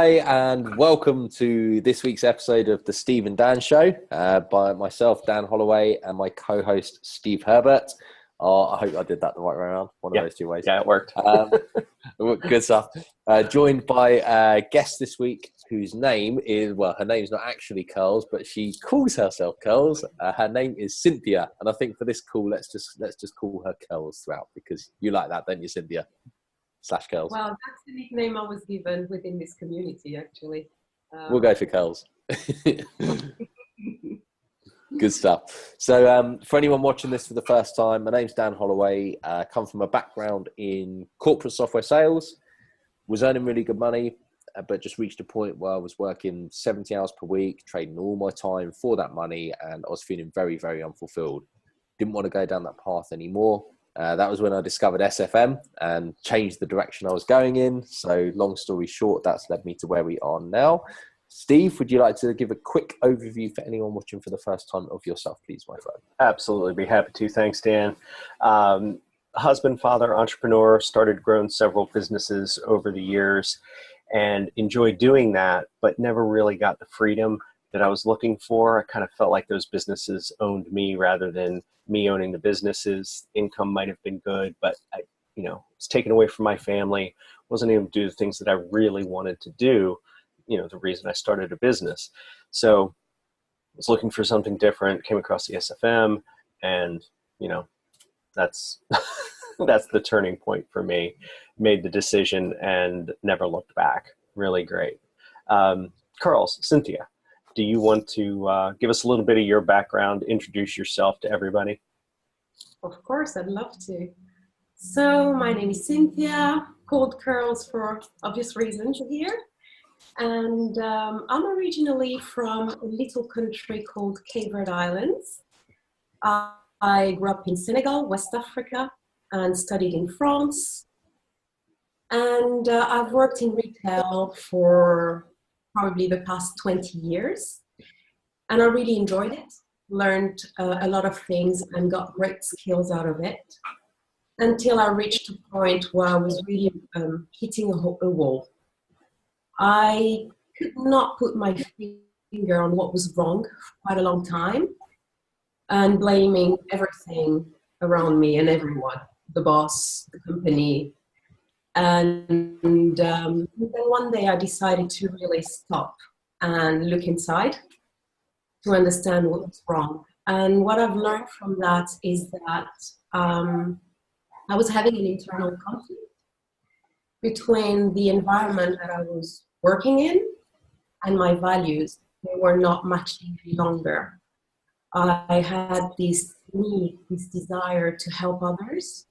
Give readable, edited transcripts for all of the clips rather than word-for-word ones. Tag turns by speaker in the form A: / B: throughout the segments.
A: Hi, and welcome to this week's episode of the Steve and Dan Show by myself, Dan Holloway, and my co-host, Steve Herbert. I hope I did that the right way around, one of those two ways.
B: Yeah, it worked.
A: Good stuff. Joined by a guest this week whose name is, well, her name's not actually Curls, but she calls herself Curls. Her name is Cynthia, and I think for this call, let's just call her Curls throughout, because you like that, don't you, Cynthia? /Curls.
C: Well, that's the nickname I was given within this community, actually.
A: We'll go for Curls. Good stuff. So for anyone watching this for the first time, my name's Dan Holloway. Come from a background in corporate software sales. Was earning really good money, but just reached a point where I was working 70 hours per week, trading all my time for that money, and I was feeling very, very unfulfilled. Didn't want to go down that path anymore. That was when I discovered SFM and changed the direction I was going in. So long story short, that's led me to where we are now. Steve, would you like to give a quick overview for anyone watching for the first time of yourself, please, my friend?
B: Absolutely. Be happy to. Thanks, Dan. Husband, father, entrepreneur, started, grown several businesses over the years and enjoyed doing that, but never really got the freedom that I was looking for. I kind of felt like those businesses owned me rather than me owning the businesses. Income might have been good, but it's taken away from my family. Wasn't able to do the things that I really wanted to do. The reason I started a business. So I was looking for something different, came across the SFM, and that's that's the turning point for me. Made the decision and never looked back. Really great. Curls, Cynthia, do you want to give us a little bit of your background, introduce yourself to everybody?
C: Of course, I'd love to. So my name is Cynthia, called Curls for obvious reasons here. And I'm originally from a little country called Cape Verde Islands. I grew up in Senegal, West Africa, and studied in France. And I've worked in retail for probably the past 20 years. And I really enjoyed it, learned a lot of things and got great skills out of it, until I reached a point where I was really hitting a wall. I could not put my finger on what was wrong for quite a long time, and blaming everything around me and everyone, the boss, the company. And then one day I decided to really stop and look inside to understand what was wrong. And what I've learned from that is that I was having an internal conflict between the environment that I was working in and my values. They were not matching any longer. I had this need, this desire to help others.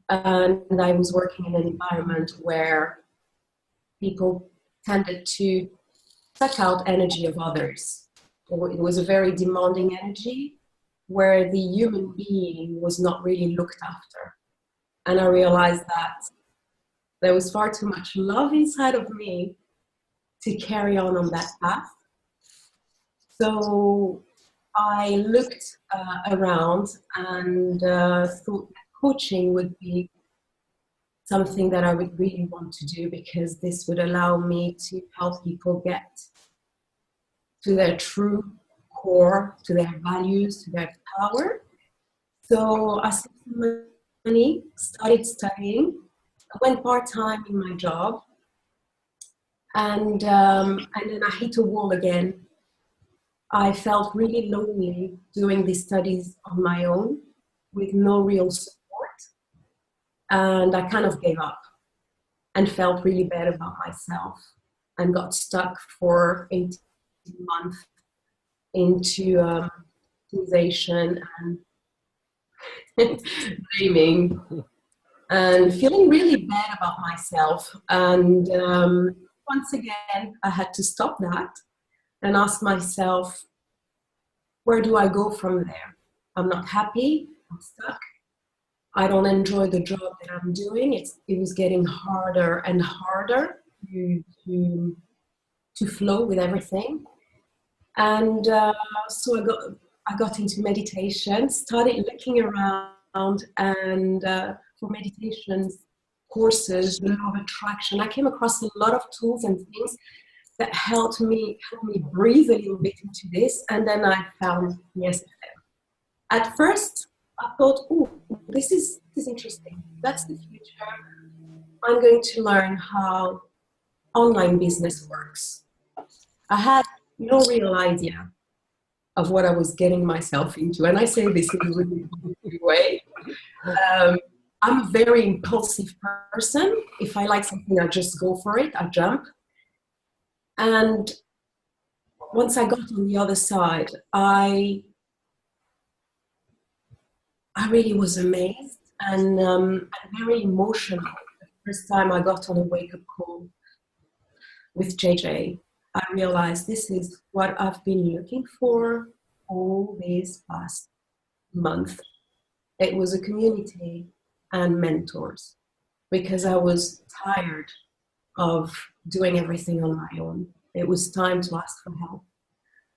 C: And I was working in an environment where people tended to suck out energy of others. It was a very demanding energy where the human being was not really looked after. And I realized that there was far too much love inside of me to carry on that path. So I looked around and thought that coaching would be something that I would really want to do, because this would allow me to help people get to their true core, to their values, to their power. So I saved some money, started studying. I went part-time in my job, and then I hit a wall again. I felt really lonely doing these studies on my own with no real support, and I kind of gave up and felt really bad about myself and got stuck for 18 months into accusation and blaming. And feeling really bad about myself. And once again, I had to stop that and ask myself, where do I go from there? I'm not happy, I'm stuck. I don't enjoy the job that I'm doing. It was getting harder and harder to flow with everything. And so I got into meditation, started looking around and for meditations courses, the law of attraction. I came across a lot of tools and things that helped me breathe a little bit into this. And then I found the SFM. At first, I thought, oh, this is interesting. That's the future. I'm going to learn how online business works. I had no real idea of what I was getting myself into. And I say this in a really good way. I'm a very impulsive person. If I like something, I just go for it. I jump. And once I got on the other side, I really was amazed and very emotional. The first time I got on a wake-up call with JJ, I realized this is what I've been looking for all this past month. It was a community and mentors, because I was tired of doing everything on my own. It was time to ask for help,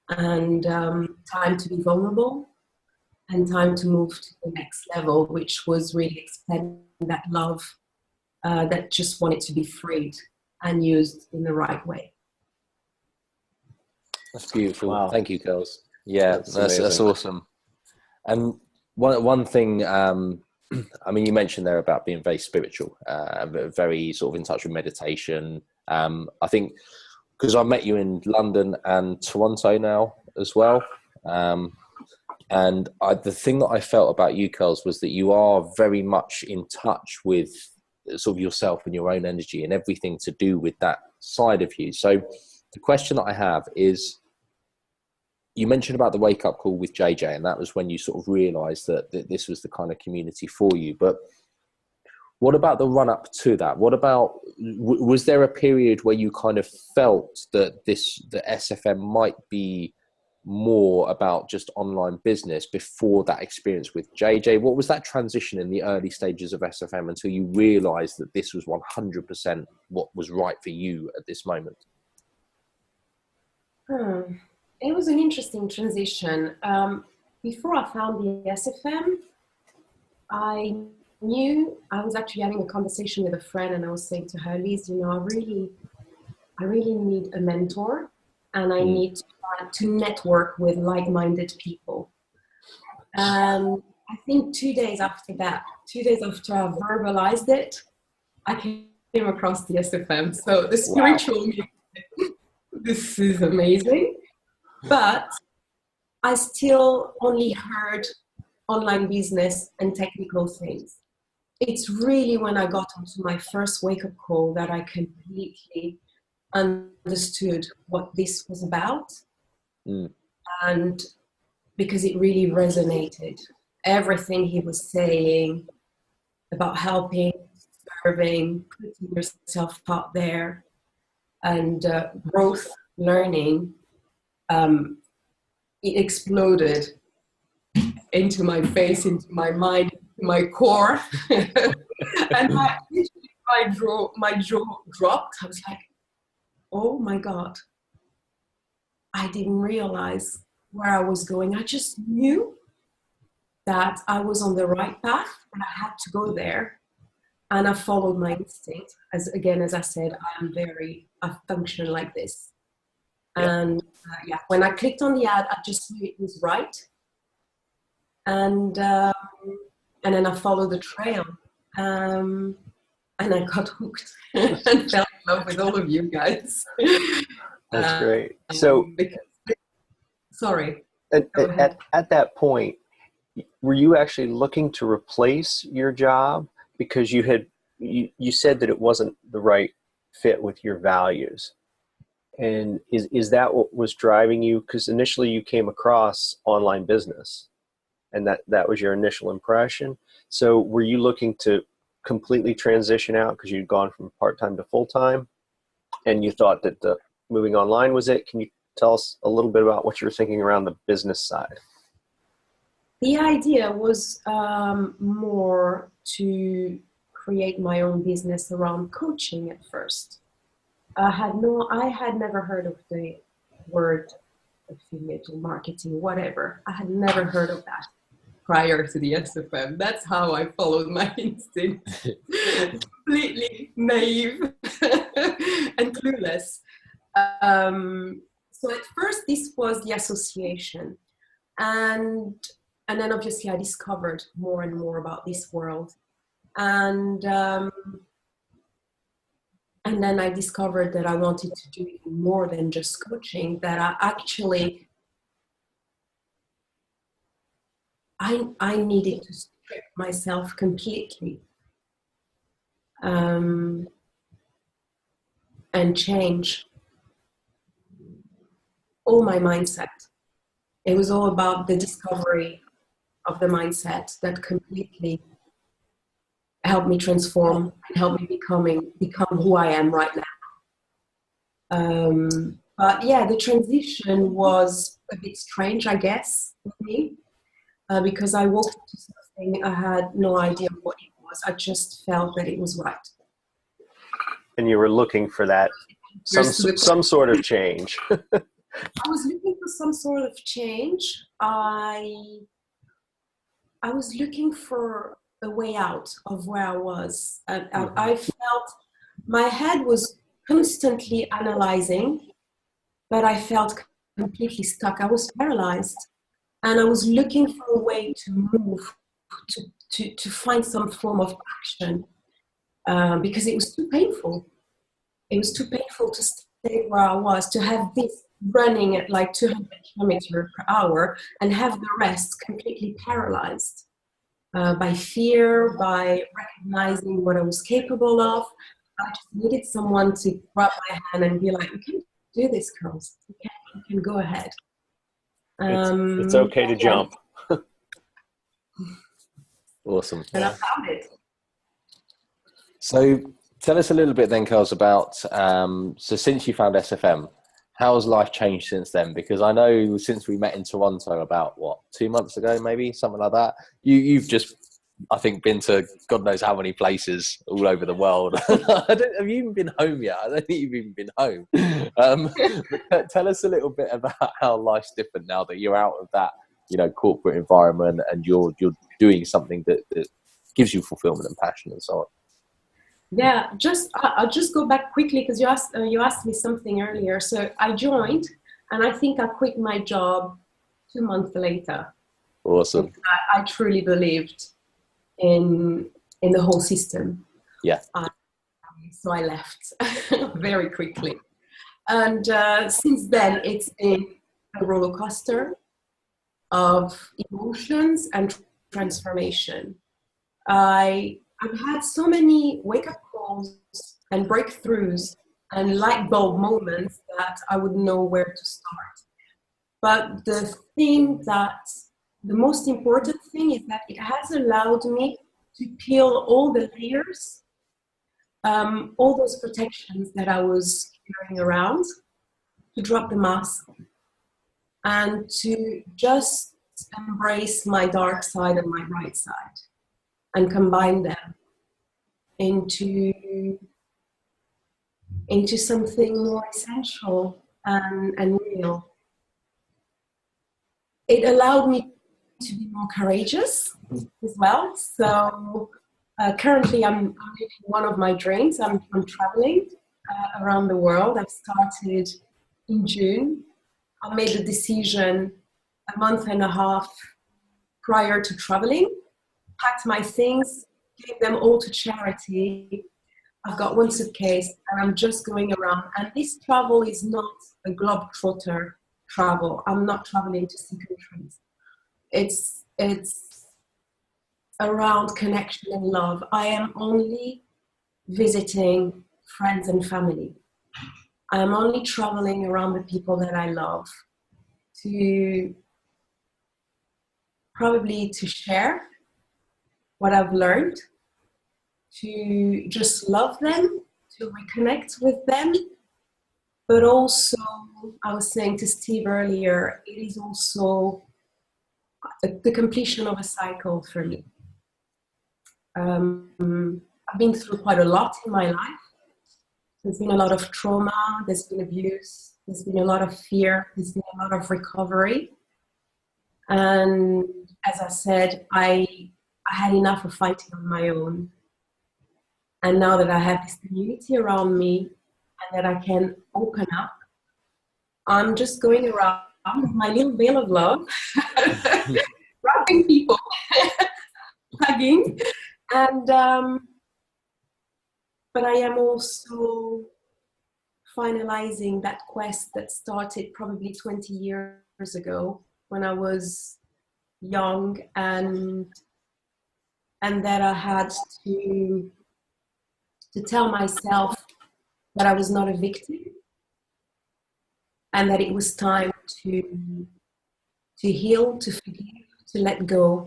C: and time to be vulnerable, and time to move to the next level, which was really expanding that love that just wanted to be freed and used in the right way.
A: That's beautiful.
B: Wow.
A: Thank you, girls. Yeah, that's awesome. And one thing, I mean, you mentioned there about being very spiritual, very sort of in touch with meditation. I think because I met you in London and Toronto now as well. And the thing that I felt about you, girls, was that you are very much in touch with sort of yourself and your own energy and everything to do with that side of you. So the question that I have is, you mentioned about the wake up call with JJ, and that was when you sort of realized that this was the kind of community for you. But what about the run up to that? What about, was there a period where you kind of felt that the SFM might be more about just online business before that experience with JJ? What was that transition in the early stages of SFM until you realized that this was 100% what was right for you at this moment?
C: It was an interesting transition. Before I found the SFM, I knew I was actually having a conversation with a friend, and I was saying to her, Liz, you know, I really need a mentor, and I need to network with like-minded people. I think 2 days after that, 2 days after I verbalized it, I came across the SFM. So the spiritual music, this is amazing. But I still only heard online business and technical things. It's really when I got onto my first wake-up call that I completely understood what this was about. And because it really resonated. Everything he was saying about helping, serving, putting yourself out there, and growth, learning, it exploded into my face, into my mind, into my core. And my jaw dropped. I was like, oh my God. I didn't realize where I was going. I just knew that I was on the right path and I had to go there. And I followed my instinct. As I said, I function like this. And when I clicked on the ad, I just knew it was right. And then I followed the trail. And I got hooked and fell in love with all of you guys.
B: That's great. So,
C: sorry.
B: At that point, were you actually looking to replace your job because you said that it wasn't the right fit with your values? And is that what was driving you? Because initially you came across online business, and that was your initial impression. So were you looking to completely transition out because you'd gone from part-time to full-time, and you thought that the moving online was it? Can you tell us a little bit about what you were thinking around the business side?
C: The idea was more to create my own business around coaching at first. I had never heard of the word affiliate or marketing, whatever. I had never heard of that. prior to the SFM. That's how I followed my instinct. Completely naive and clueless. So at first this was the association. And then obviously I discovered more and more about this world. And then I discovered that I wanted to do even more than just coaching, that I needed to strip myself completely and change all my mindset. It was all about the discovery of the mindset that completely helped me transform and helped me become who I am right now. But yeah, the transition was a bit strange, I guess, with me, because I walked into something I had no idea what it was. I just felt that it was right.
B: And you were looking for that, some sort of change.
C: I was looking for some sort of change. I was looking for a way out of where I was. I felt my head was constantly analyzing, but I felt completely stuck. I was paralyzed, and I was looking for a way to move, to find some form of action, because it was too painful. It was too painful to stay where I was, to have this running at like 200 kilometers per hour and have the rest completely paralyzed. By fear, by recognizing what I was capable of. I just needed someone to grab my hand and be like, "You can do this, girls. You can go ahead."
B: It's okay to jump.
A: Awesome.
C: And I found it.
A: So tell us a little bit then, Kels, about, so since you found SFM, how has life changed since then? Because I know since we met in Toronto about, 2 months ago, maybe, something like that, you've just, I think, been to God knows how many places all over the world. Have you even been home yet? I don't think you've even been home. But tell us a little bit about how life's different now that you're out of that, corporate environment, and you're doing something that gives you fulfillment and passion and so on.
C: Yeah, I'll just go back quickly because you asked me something earlier. So I joined, and I think I quit my job 2 months later.
A: Awesome.
C: I truly believed in the whole system.
A: Yeah.
C: So I left very quickly, and since then it's been a roller coaster of emotions and transformation. I've had so many wake-up calls and breakthroughs and light bulb moments that I wouldn't know where to start. But the most important thing is that it has allowed me to peel all the layers, all those protections that I was carrying around, to drop the mask and to just embrace my dark side and my bright side, and combine them into something more essential and real. It allowed me to be more courageous as well. So currently I'm living one of my dreams. I'm traveling around the world. I've started in June. I made the decision a month and a half prior to traveling, packed my things, gave them all to charity. I've got one suitcase and I'm just going around. And this travel is not a globetrotter travel. I'm not traveling to see countries. It's around connection and love. I am only visiting friends and family. I am only traveling around the people that I love, to share what I've learned, to just love them, to reconnect with them. But also, I was saying to Steve earlier, it is also the completion of a cycle for me. I've been through quite a lot in my life. There's been a lot of trauma, there's been abuse, there's been a lot of fear, there's been a lot of recovery. And as I said, I had enough of fighting on my own. And now that I have this community around me and that I can open up, I'm just going around with my little veil of love, rubbing people, hugging. And, but I am also finalizing that quest that started probably 20 years ago when I was young, and that I had to tell myself that I was not a victim and that it was time to heal, to forgive, to let go,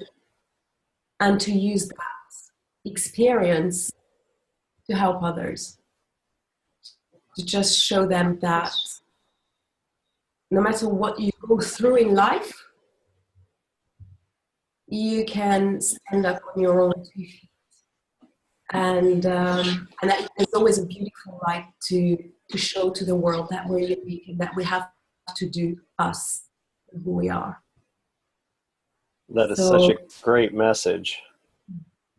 C: and to use that experience to help others, to just show them that no matter what you go through in life, you can stand up on your own 2 feet. And that there's always a beautiful light to show to the world that we're unique and that we have to do us and who we are.
B: That is such a great message.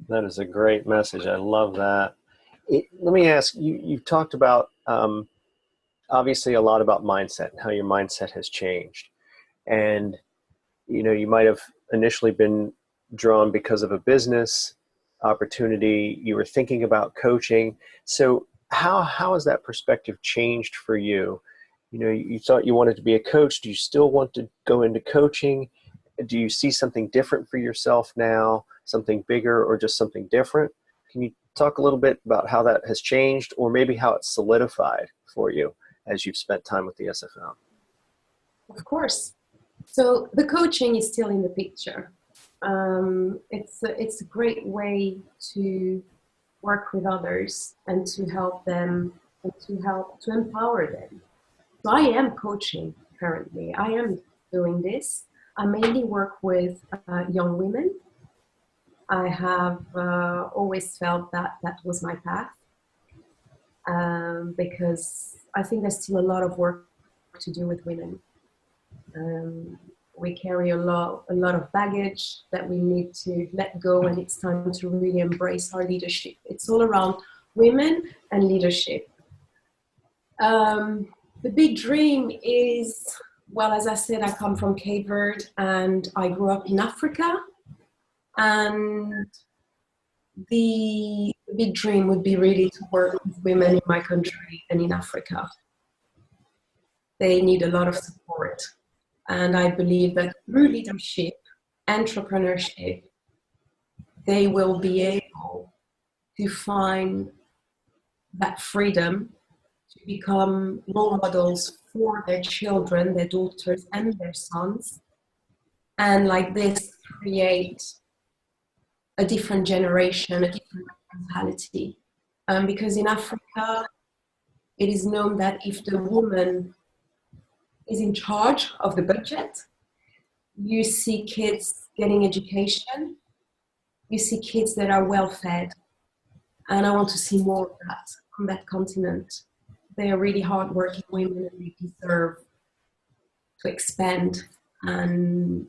B: That is a great message. I love that. Let me ask you, you've talked about, obviously a lot about mindset and how your mindset has changed. And, you know, you might have initially been drawn because of a business opportunity. You were thinking about coaching. So how has that perspective changed for you? You know, you thought you wanted to be a coach. Do you still want to go into coaching? Do you see something different for yourself now, something bigger or just something different? Can you talk a little bit about how that has changed, or maybe how it's solidified for you as you've spent time with the SFM?
C: Of course. So the coaching is still in the picture. It's a great way to work with others and to help them and to empower them. So I am coaching currently. I am doing this. I mainly work with young women. I have always felt that was my path, because I think there's still a lot of work to do with women. We carry a lot of baggage that we need to let go, and it's time to really embrace our leadership. It's all around women and leadership. The big dream is, well, as I said, I come from Cape Verde and I grew up in Africa. And the big dream would be really to work with women in my country and in Africa. They need a lot of support. And I believe that through leadership, entrepreneurship, they will be able to find that freedom to become role models for their children, their daughters and their sons. And like this, create a different generation, a different mentality. Because in Africa, it is known that if the woman is in charge of the budget, you see kids getting education, you see kids that are well fed. And I want to see more of that on that continent. They are really hardworking women and they deserve to expand. And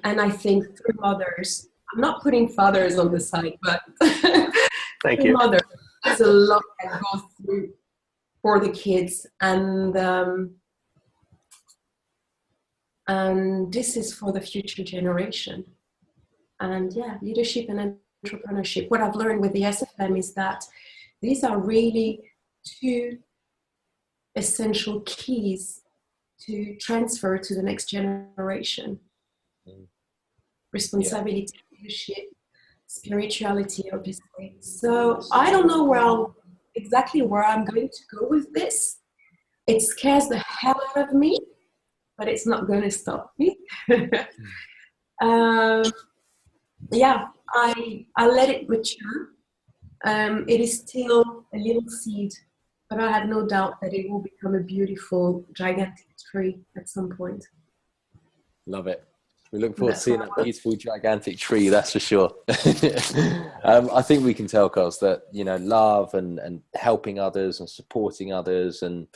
C: I think through mothers, I'm not putting fathers on the side, but
B: Thank you.
C: Mothers, there's a lot that goes through for the kids. And this is for the future generation. And yeah, leadership and entrepreneurship. What I've learned with the SFM is that these are really two essential keys to transfer to the next generation. Responsibility, leadership, spirituality, obviously. So I don't know exactly where I'm going to go with this. It scares the hell out of me, but it's not going to stop me. Yeah, I let it mature. It is still a little seed, but I have no doubt that it will become a beautiful, gigantic tree at some point.
A: Love it. We look forward to seeing that beautiful, gigantic tree, that's for sure. I think we can tell, Carls, that, you know, love and helping others and supporting others and,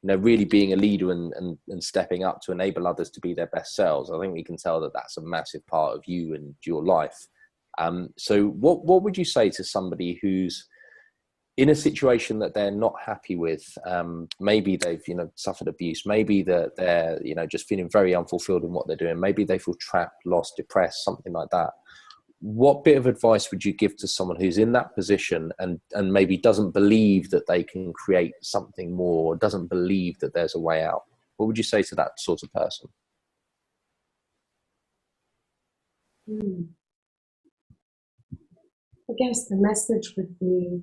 A: really being a leader and stepping up to enable others to be their best selves. I think we can tell that that's a massive part of you and your life. So what would you say to somebody who's in a situation that they're not happy with? Maybe they've, suffered abuse. Maybe they're just feeling very unfulfilled in what they're doing. Maybe they feel trapped, lost, depressed, something like that. What bit of advice would you give to someone who's in that position and maybe doesn't believe that they can create something more, doesn't believe that there's a way out? What would you say to that sort of person?
C: I guess the message would be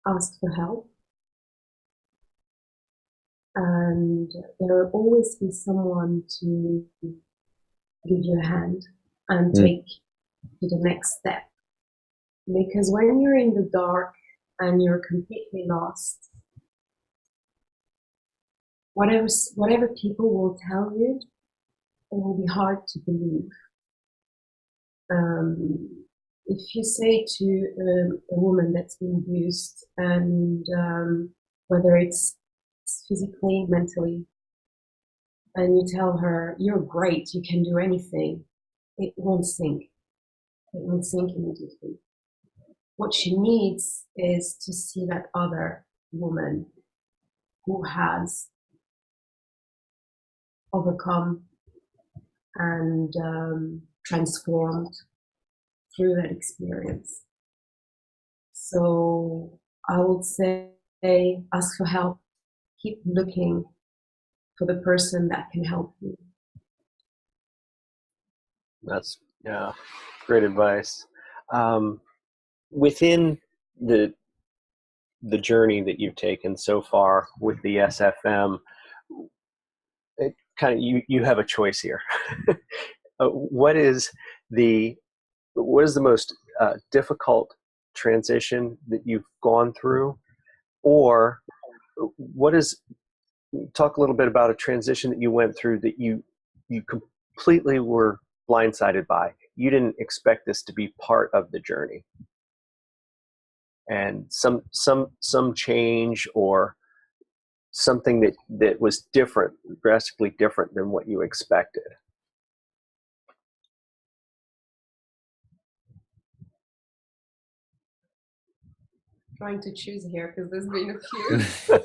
C: ask for help. And there will always be someone to give you a hand and take you to the next step. Because when you're in the dark and you're completely lost, whatever people will tell you, it will be hard to believe. If you say to a woman that's been abused, and whether it's physically, mentally, and you tell her, you're great, you can do anything, it won't sink. It won't sink immediately. What she needs is to see that other woman who has overcome and transformed through that experience. So I would say, ask for help. Keep looking for the person that can help you.
B: That's great advice. Within the journey that you've taken so far with the SFM, it kind of you have a choice here. What is the most difficult transition that you've gone through, or talk a little bit about a transition that you went through that you completely were blindsided by. You didn't expect this to be part of the journey, and some change or something that was different, drastically different than what you expected.
C: Trying to choose here because there's been a few.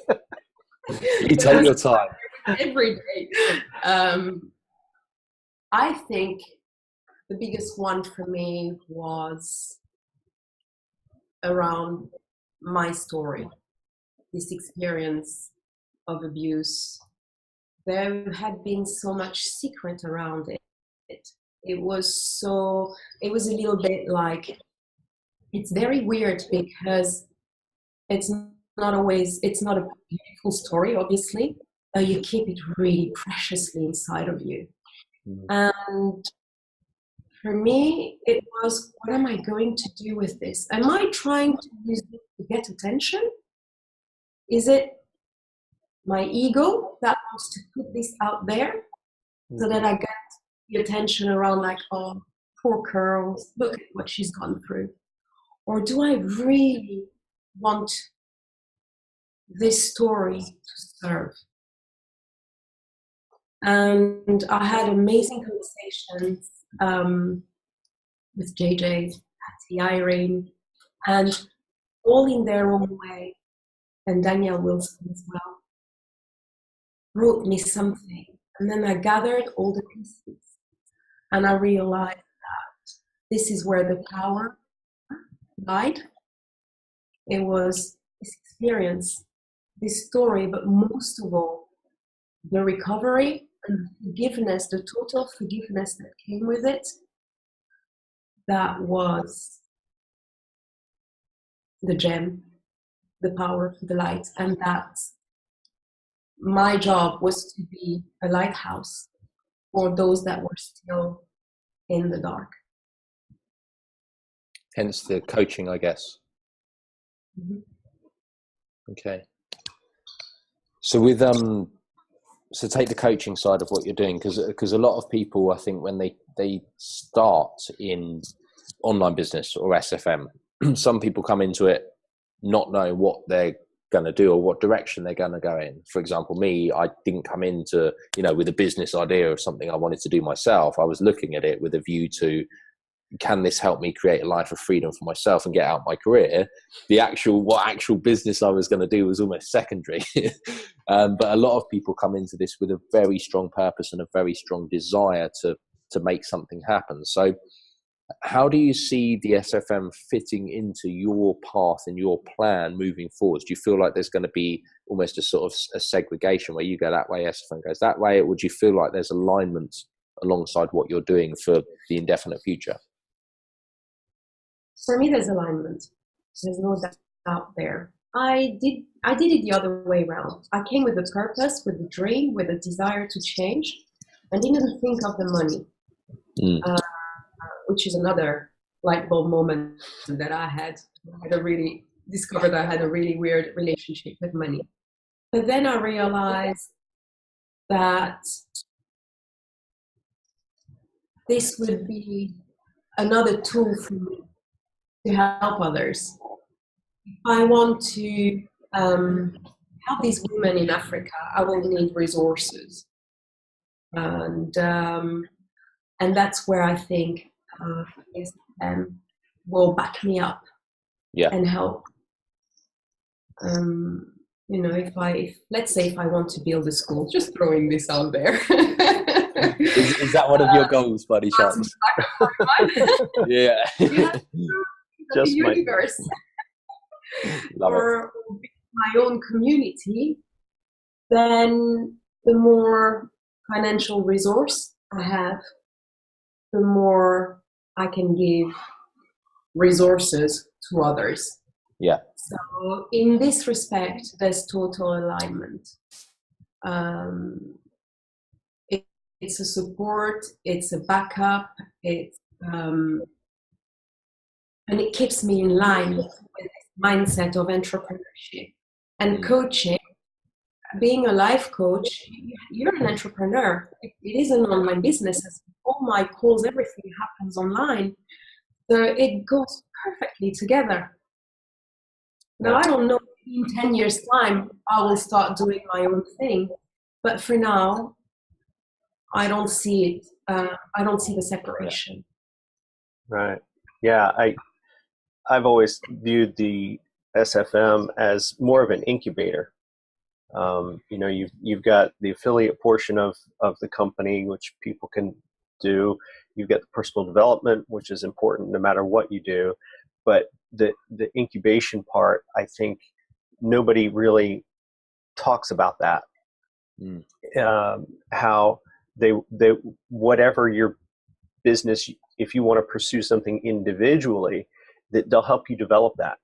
A: You take your time.
C: Every day. I think the biggest one for me was around my story, this experience of abuse. There had been so much secret around it. It was a little bit like, it's very weird because it's not a beautiful story, obviously. You keep it really preciously inside of you. And for me, it was, what am I going to do with this? Am I trying to use it to get attention? Is it my ego that wants to put this out there so that I get the attention around, like, oh, poor girls, look at what she's gone through? Or do I really want this story to serve? And I had amazing conversations with JJ, Patty, Irene, and all in their own way, and Danielle Wilson as well, wrote me something. And then I gathered all the pieces, and I realized that this is where the power lied. It was this experience, this story, but most of all, the recovery and forgiveness, the total forgiveness that came with it, that was the gem, the power, the light. And that my job was to be a lighthouse for those that were still in the dark.
A: Hence the coaching, I guess.
C: Mm-hmm.
A: Okay. So with so take the coaching side of what you're doing, because a lot of people, I think, when they start in online business or SFM, some people come into it not knowing what they're going to do or what direction they're going to go in. For example, me, I didn't come into, with a business idea of something I wanted to do myself. I was looking at it with a view to, can this help me create a life of freedom for myself and get out my career? What actual business I was going to do was almost secondary. But a lot of people come into this with a very strong purpose and a very strong desire to make something happen. So how do you see the SFM fitting into your path and your plan moving forwards? Do you feel like there's going to be almost a sort of a segregation where you go that way, SFM goes that way? Or would you feel like there's alignment alongside what you're doing for the indefinite future?
C: For me, there's alignment. There's no doubt there. I did it the other way around. I came with a purpose, with a dream, with a desire to change, and didn't think of the money. Which is another light bulb moment that I had. Discovered I had a really weird relationship with money. But then I realized that this would be another tool for me to help others. If I want to help these women in Africa, I will need resources. And that's where I think will back me up and help. If let's say if I want to build a school, just throwing this out there.
A: Is that one of your goals, buddy? Chance? Yeah.
C: Just the universe. Or my own community, then the more financial resource I have, the more I can give resources to others.
A: Yeah.
C: So in this respect, there's total alignment. It's a support, it's a backup, and it keeps me in line with this mindset of entrepreneurship and coaching. Being a life coach, you're an entrepreneur. It is an online business. All my calls, everything happens online. So it goes perfectly together. Now, I don't know, in 10 years' time, I will start doing my own thing. But for now, I don't see it. I don't see the separation. Right.
B: Yeah, I've always viewed the SFM as more of an incubator. You've got the affiliate portion of the company, which people can do. You've got the personal development, which is important no matter what you do. But the incubation part, I think nobody really talks about that. How they whatever your business, if you want to pursue something individually, that they'll help you develop that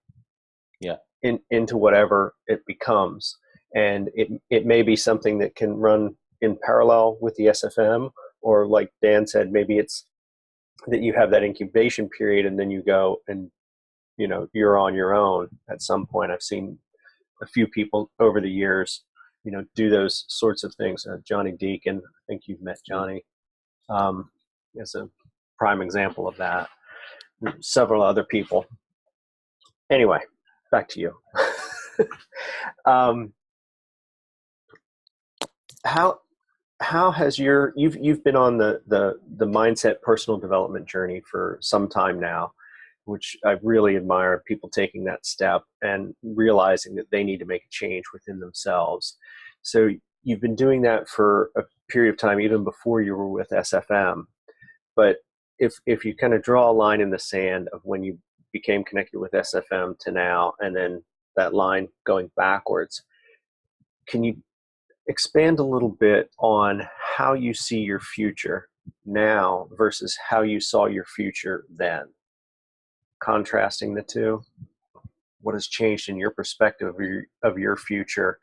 B: into whatever it becomes. And it may be something that can run in parallel with the SFM, or like Dan said, maybe it's that you have that incubation period and then you go and, you're on your own at some point. I've seen a few people over the years, do those sorts of things. Johnny Deacon, I think you've met Johnny, as a prime example of that. Several other people. Anyway, back to you. How has you've been on the mindset personal development journey for some time now, which I really admire, people taking that step and realizing that they need to make a change within themselves. So you've been doing that for a period of time, even before you were with SFM. But if you kind of draw a line in the sand of when you became connected with SFM to now, and then that line going backwards, can you expand a little bit on how you see your future now versus how you saw your future then? Contrasting the two, what has changed in your perspective of your future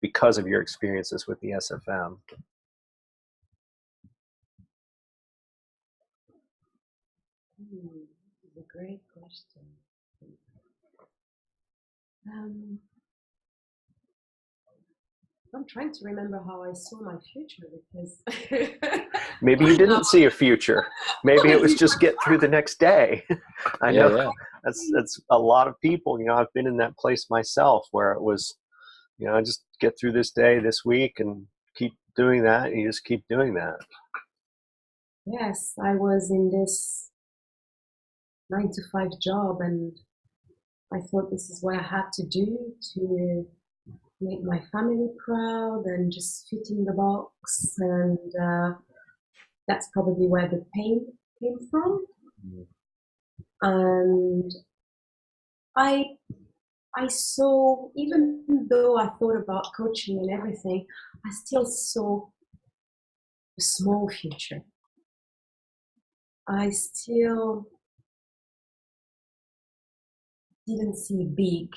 B: because of your experiences with the SFM?
C: It's a great question. I'm trying to remember how I saw my future, because
B: maybe you didn't see a future. Maybe it was just get through the next day. I know that's a lot of people. I've been in that place myself where it was I just get through this day, this week, and keep doing that. And you just keep doing that.
C: Yes, I was in this 9 to 5 job, and I thought this is what I had to do to make my family proud and just fit in the box. And that's probably where the pain came from. And I saw, even though I thought about coaching and everything, I still saw a small future. I still didn't see big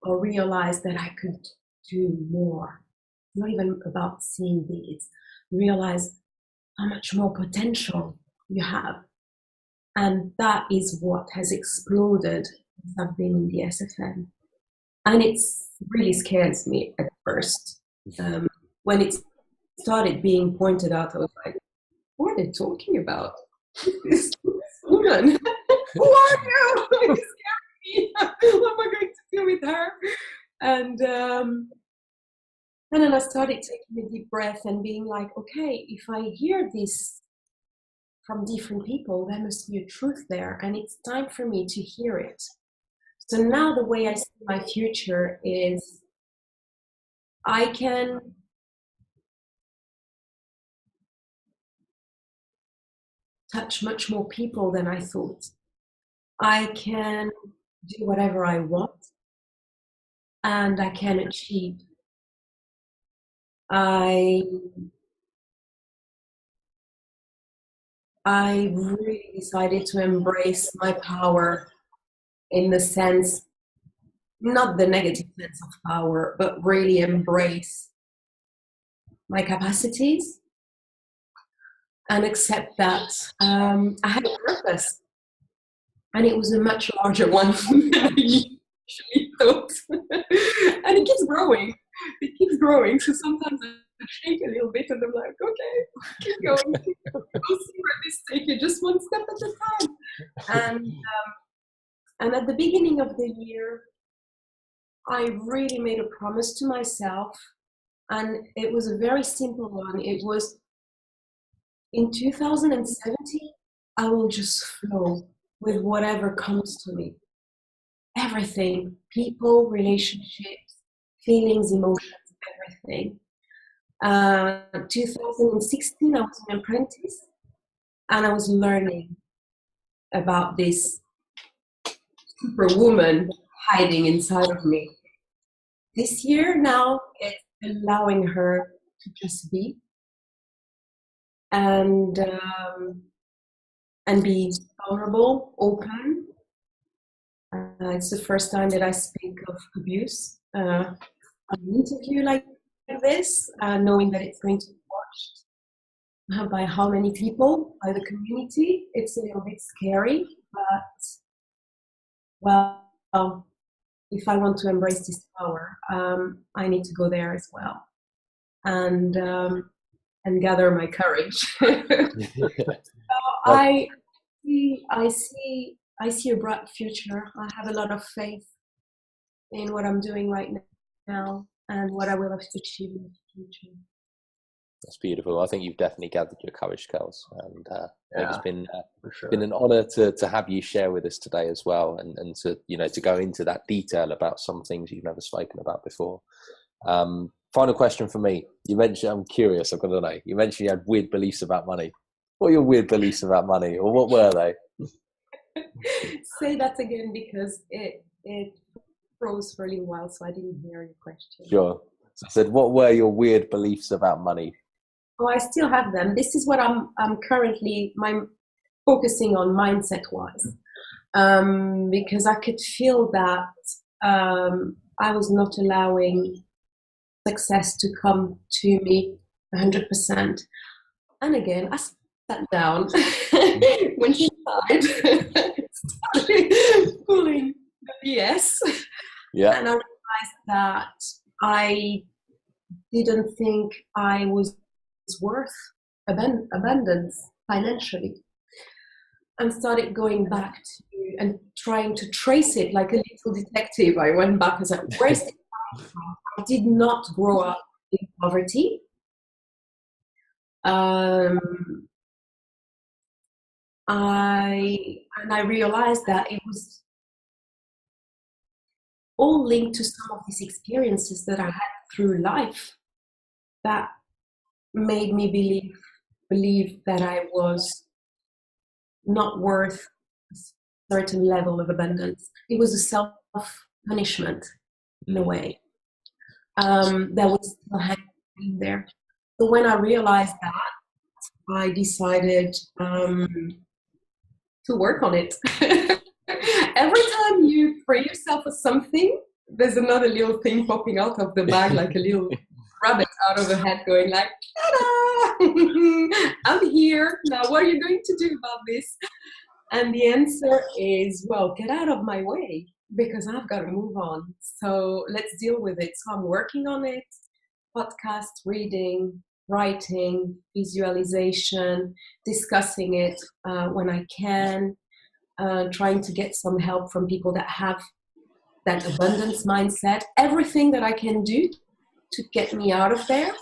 C: or realize that I could do more. It's not even about seeing big, it's realize how much more potential you have. And that is what has exploded since I've been in the SFM. And it really scares me at first. When it started being pointed out, I was like, what are they talking about? This woman, who are you? It's scaring me. What am I going to do with her? And then I started taking a deep breath and being like, okay, if I hear this from different people, there must be a truth there, and it's time for me to hear it. So now the way I see my future is I can touch much more people than I thought. I can do whatever I want, and I can achieve. I really decided to embrace my power, in the sense, not the negative sense of power, but really embrace my capacities and accept that I had a purpose, and it was a much larger one than I initially thought. And it keeps growing. It keeps growing. So sometimes I shake a little bit, and I'm like, okay, keep going. We'll see where this takes you, just one step at a time. And at the beginning of the year, I really made a promise to myself, and it was a very simple one. It was, in 2070, I will just flow with whatever comes to me. Everything, people, relationships, feelings, emotions, everything. 2016, I was an apprentice, and I was learning about this superwoman hiding inside of me. This year now, it's allowing her to just be and be vulnerable, open. It's the first time that I speak of abuse on an interview like this, knowing that it's going to be watched by how many people, by the community. It's a little bit scary, but well, if I want to embrace this power, I need to go there as well, and gather my courage. So I see a bright future. I have a lot of faith in what I'm doing right now and what I will have to achieve in the future.
A: That's beautiful. I think you've definitely gathered your courage, Kels, and it's been
B: sure.
A: been an honour to have you share with us today as well, and to go into that detail about some things you've never spoken about before. Final question for me. You mentioned, I'm curious, I've got to know, you mentioned you had weird beliefs about money. What are your weird beliefs about money, or what were they?
C: Say that again, because it froze for a little while, so I didn't hear your question.
A: Sure. So I said, what were your weird beliefs about money?
C: Oh, I still have them. This is what I'm currently focusing on mindset-wise, because I could feel that I was not allowing success to come to me 100%. And again, I sat down, went inside, started pulling the BS, and I realized that I didn't think I was worth abundance financially, and started going back to and trying to trace it like a little detective. I went back and said, where's it coming from? I did not grow up in poverty. I realized that it was all linked to some of these experiences that I had through life that made me believe that I was not worth a certain level of abundance. It was a self-punishment in a way that was still hanging there. So when I realized that, I decided to work on it. Every time you free yourself of something, there's another little thing popping out of the bag, like a little rabbit out of the hat going like, ta-da! I'm here. Now what are you going to do about this? And the answer is, well, get out of my way because I've got to move on. So let's deal with it. So I'm working on it, podcast, reading, writing, visualization, discussing it when I can, trying to get some help from people that have that abundance mindset, everything that I can do to get me out of there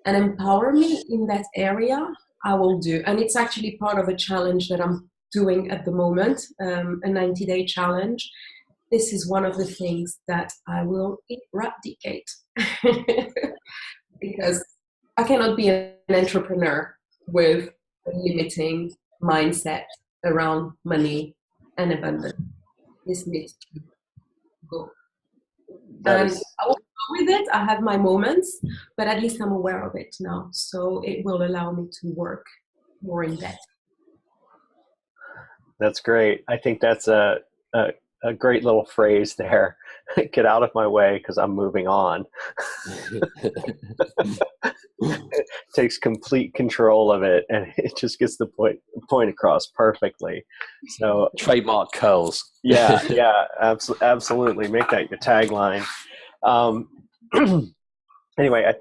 C: and empower me in that area, I will do. And it's actually part of a challenge that I'm doing at the moment, a 90-day challenge. This is one of the things that I will eradicate because I cannot be an entrepreneur with a limiting mindset around money and abundance. This needs to go. And I will go with it. I have my moments, but at least I'm aware of it now. So it will allow me to work more in depth.
B: That's great. I think that's a great little phrase there. Get out of my way because I'm moving on. Takes complete control of it, and it just gets the point across perfectly. So
A: trademark curls.
B: yeah, absolutely. Make that your tagline. Anyway,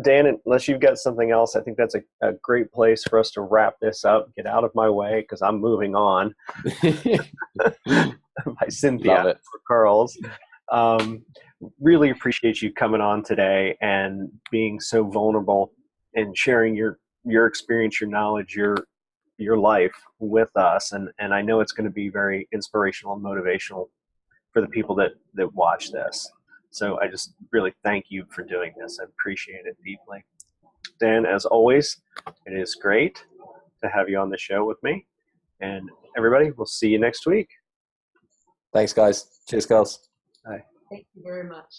B: Dan, unless you've got something else, I think that's a great place for us to wrap this up. Get out of my way because I'm moving on. By Cynthia for Curls. Really appreciate you coming on today and being so vulnerable and sharing your experience, your knowledge, your life with us. And I know it's going to be very inspirational and motivational for the people that watch this. So I just really thank you for doing this. I appreciate it deeply. Dan, as always, it is great to have you on the show with me. And everybody, we'll see you next week.
A: Thanks, guys. Cheers, girls.
B: Bye.
C: Thank you very much.